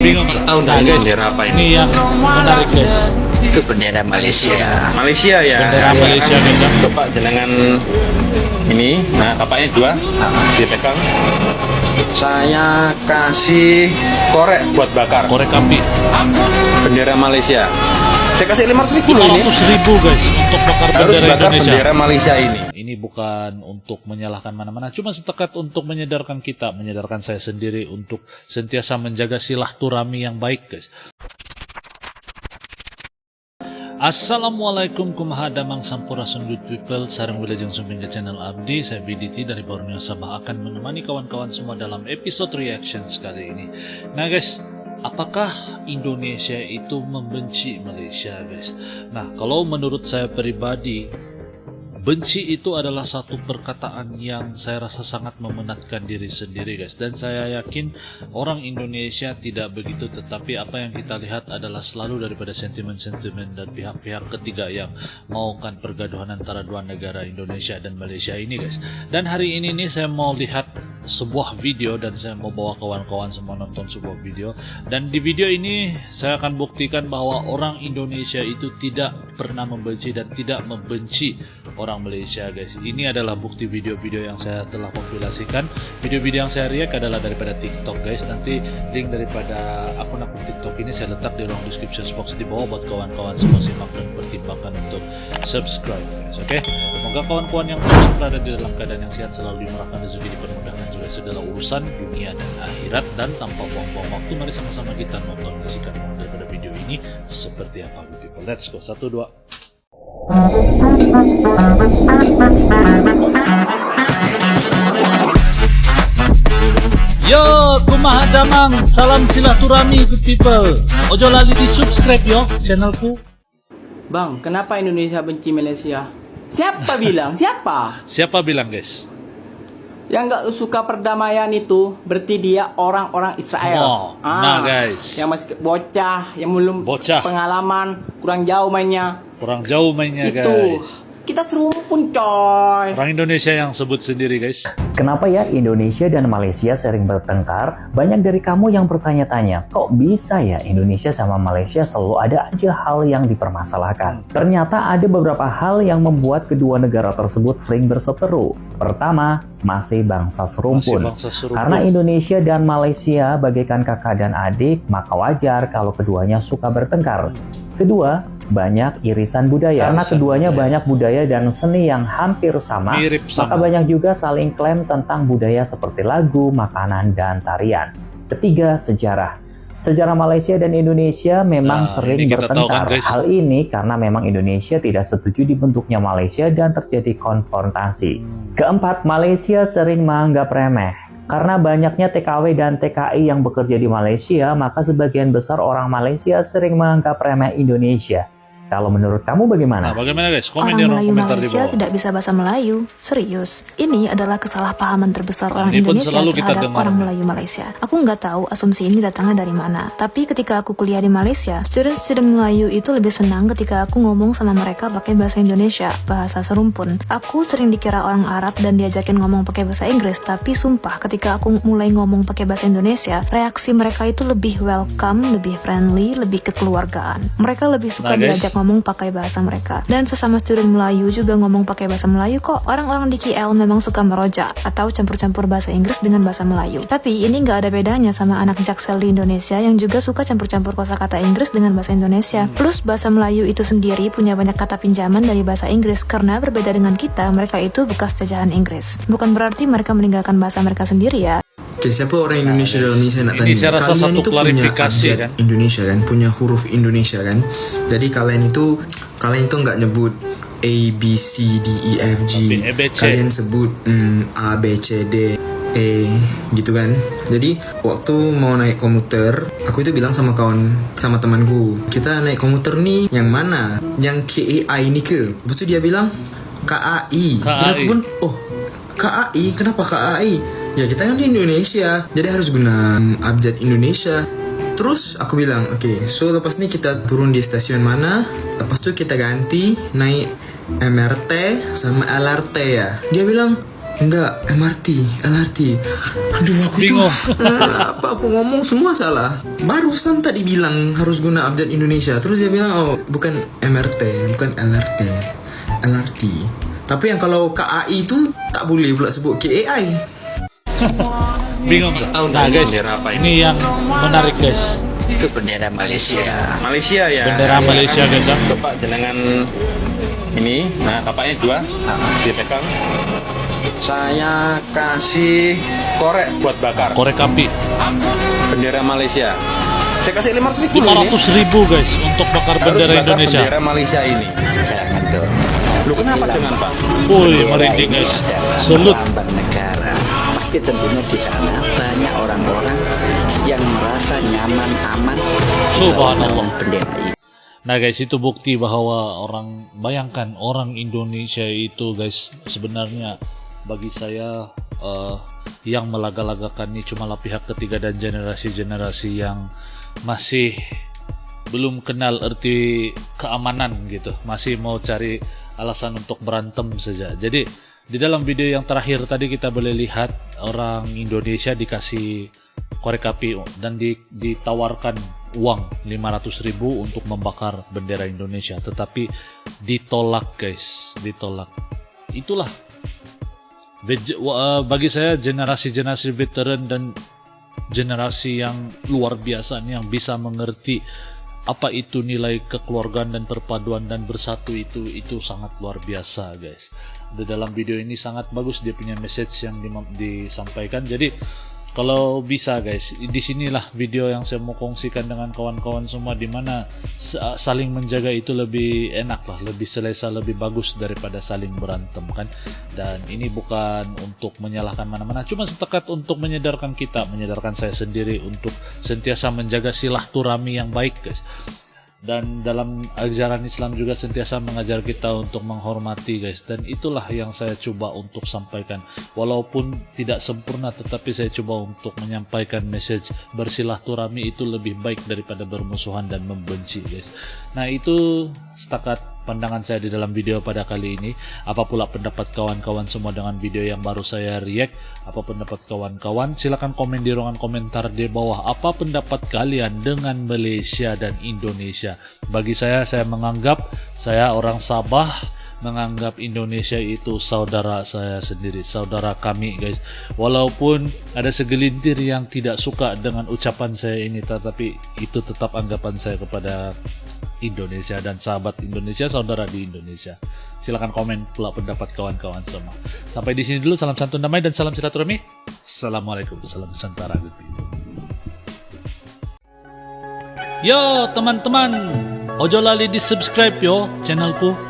bingung. Tahu nggak guys, bendera apa ini? Ini yang menarik guys. Itu bendera Malaysia. Malaysia ya. Bendera Malaysia guys. Coba jenengan ini, nah kapaknya dua, dipegang. Saya kasih korek buat bakar. Korek api. Bendera Malaysia. Saya kasih 500.000 loh ini. 500.000 guys untuk bakar Harus bendera bakar Indonesia. bendera Malaysia ini. Ini bukan untuk menyalahkan mana-mana, cuma setekat untuk menyadarkan kita, menyadarkan saya sendiri untuk sentiasa menjaga silaturahmi yang baik guys. Assalamualaikum kumahadamang sampurasun good people. Sarang wilajeng sumping ke channel Abdi. Saya BDT dari Borneo Sabah akan menemani kawan-kawan semua dalam episode reactions kali ini. Nah guys, apakah Indonesia itu membenci Malaysia guys? Nah kalau menurut saya pribadi, benci itu adalah satu perkataan yang saya rasa sangat memenatkan diri sendiri guys. Dan saya yakin orang Indonesia tidak begitu, tetapi apa yang kita lihat adalah selalu daripada sentimen-sentimen dan pihak-pihak ketiga yang maukan pergaduhan antara dua negara Indonesia dan Malaysia ini guys. Dan hari ini nih saya mau lihat sebuah video dan saya mau bawa kawan-kawan semua nonton sebuah video. Dan di video ini saya akan buktikan bahwa orang Indonesia itu tidak pernah membenci dan tidak membenci orang Malaysia guys. Ini adalah bukti video-video yang saya telah kompilasikan. Video-video yang saya react adalah daripada TikTok guys. Nanti link daripada akun-akun TikTok ini saya letak di ruang description box di bawah buat kawan-kawan semua simak dan pertimbangkan untuk subscribe guys. Oke, semoga kawan-kawan yang berada di dalam keadaan yang sehat, selalu dimurahkan rezeki, dipermudahkan juga segala urusan dunia dan akhirat. Dan tanpa buang-buang waktu, mari sama-sama kita nonton isikan daripada video ini seperti apa people. Let's go. 1, 2. Yo, kumaha damang, salam silaturahmi good people. Ojo lali di subscribe yo channelku. Bang, kenapa Indonesia benci Malaysia? Siapa bilang? Siapa? Siapa bilang guys? Yang nggak suka perdamaian itu berarti dia orang-orang Israel. Oh, nah guys, yang masih bocah, yang belum Bocah. pengalaman, kurang jauh mainnya. kurang jauh mainnya Itu guys. kita serumpun coy. Orang Indonesia yang sebut sendiri guys. Kenapa ya Indonesia dan Malaysia sering bertengkar? Banyak dari kamu yang bertanya-tanya, kok bisa ya Indonesia sama Malaysia selalu ada aja hal yang dipermasalahkan? Ternyata ada beberapa hal yang membuat kedua negara tersebut sering berseteru. Pertama, masih bangsa serumpun. Karena Indonesia dan Malaysia bagaikan kakak dan adik, maka wajar kalau keduanya suka bertengkar. Kedua, banyak irisan budaya. Karena keduanya banyak budaya dan seni yang hampir sama, maka banyak juga saling klaim tentang budaya seperti lagu, makanan, dan tarian. Ketiga, sejarah. Sejarah Malaysia dan Indonesia memang sering bertengkar. Hal ini karena memang Indonesia tidak setuju dibentuknya Malaysia dan terjadi konfrontasi. Keempat, Malaysia sering menganggap remeh. Karena banyaknya TKW dan TKI yang bekerja di Malaysia, maka sebagian besar orang Malaysia sering menganggap remeh Indonesia. Kalau menurut kamu bagaimana? Nah, bagaimana guys? Komen Orang di ruang Melayu komentar di Malaysia bawah. tidak bisa bahasa Melayu. Serius. Ini adalah kesalahpahaman terbesar orang Ini pun Indonesia selalu kita terhadap dengar. orang Melayu Malaysia. Aku nggak tahu asumsi ini datangnya dari mana. Tapi ketika aku kuliah di Malaysia, student Melayu itu lebih senang ketika aku ngomong sama mereka pakai bahasa Indonesia, bahasa serumpun. Aku sering dikira orang Arab dan diajakin ngomong pakai bahasa Inggris, tapi sumpah ketika aku mulai ngomong pakai bahasa Indonesia, reaksi mereka itu lebih welcome, lebih friendly, lebih kekeluargaan. Mereka lebih suka diajak ngomong pakai bahasa mereka. Dan sesama student Melayu juga ngomong pakai bahasa Melayu kok. Orang-orang di KL memang suka merojak atau campur-campur bahasa Inggris dengan bahasa Melayu. Tapi ini nggak ada bedanya sama anak Jaksel di Indonesia yang juga suka campur-campur kosakata Inggris dengan bahasa Indonesia. Plus bahasa Melayu itu sendiri punya banyak kata pinjaman dari bahasa Inggris. Karena berbeda dengan kita, mereka itu bekas jajahan Inggris. Bukan berarti mereka meninggalkan bahasa mereka sendiri ya. Oke, siapa orang Indonesia dalam ini saya nak tanya. Ini saya rasa Kalian satu itu punya klarifikasi abjad kan. Indonesia kan, punya huruf Indonesia kan. Jadi kalian itu nggak nyebut A, B, C, D, E, F, G. Tapi EBC. Kalian sebut A, B, C, D, E gitu kan. Jadi waktu mau naik komuter, aku itu bilang sama temanku, kita naik komuter nih yang mana? Yang KAI ini ke? Lepas itu dia bilang KAI. Jadi aku pun, oh KAI, kenapa KAI? Ya kita kan di Indonesia, jadi harus guna abjad Indonesia. Terus aku bilang, oke, so lepas ini kita turun di stasiun mana? Lepas itu kita ganti naik MRT sama LRT ya. Dia bilang, Enggak, MRT, LRT. Aduh, aku Bingung. apa aku ngomong semua salah. Barusan tadi bilang harus guna abjad Indonesia. Terus dia bilang, oh bukan MRT, bukan LRT, LRT. Tapi yang kalau KAI itu tak boleh pula sebut KAI. Bingung. Nah guys, bendera apa ini yang menarik guys. Itu bendera Malaysia. Malaysia ya. Bendera Malaysia guys. Ya. Bapak jenengan ini, nah kapaknya 2 dipegang. Saya kasih korek buat bakar. Korek api Bendera Malaysia. Saya kasih 500.000 ini. 500.000 guys untuk bakar Harus bendera bakar Indonesia. Bendera Malaysia ini. Jangan dong. Lu kenapa jangan Pak? Woi, merinding guys. Salut. Lambang negara. Pasti tentunya di sana banyak orang-orang yang merasa nyaman, aman. Subhanallah. dengan bendera ini. Nah guys, itu bukti bahwa bayangkan orang Indonesia itu guys, sebenarnya bagi saya yang melaga-lagakan ini cumalah pihak ketiga dan generasi-generasi yang masih belum kenal arti keamanan gitu, masih mau cari alasan untuk berantem saja. Jadi di dalam video yang terakhir tadi kita boleh lihat orang Indonesia dikasih korek api dan ditawarkan uang 500.000 untuk membakar bendera Indonesia, tetapi ditolak guys, ditolak. Itulah bagi saya generasi-generasi veteran dan generasi yang luar biasa nih, yang bisa mengerti apa itu nilai kekeluargaan dan perpaduan dan bersatu, itu sangat luar biasa guys. Di dalam video ini sangat bagus dia punya message yang disampaikan. Jadi kalau bisa guys, disinilah video yang saya mau kongsikan dengan kawan-kawan semua, dimana saling menjaga itu lebih enak lah, lebih selesa, lebih bagus daripada saling berantem kan. Dan ini bukan untuk menyalahkan mana-mana, cuma setekat untuk menyadarkan kita, menyadarkan saya sendiri untuk sentiasa menjaga silaturahmi yang baik guys. Dan dalam ajaran Islam juga sentiasa mengajar kita untuk menghormati guys, dan itulah yang saya coba untuk sampaikan. Walaupun tidak sempurna, tetapi saya coba untuk menyampaikan message bersilaturahmi itu lebih baik daripada bermusuhan dan membenci guys. Nah itu setakat pandangan saya di dalam video pada kali ini. Apa pula pendapat kawan-kawan semua dengan video yang baru saya react? Apa pendapat kawan-kawan? Silahkan komen di ruangan komentar di bawah. Apa pendapat kalian dengan Malaysia dan Indonesia? Bagi saya menganggap, saya orang Sabah, menganggap Indonesia itu saudara saya sendiri, saudara kami guys. Walaupun ada segelintir yang tidak suka dengan ucapan saya ini, tetapi itu tetap anggapan saya kepada Indonesia dan sahabat Indonesia, saudara di Indonesia. Silakan komen pula pendapat kawan-kawan semua. Sampai di sini dulu, salam santun damai dan salam silaturahmi. Assalamualaikum, salam Nusantara. Yo teman-teman, ojo lali di subscribe yo channelku.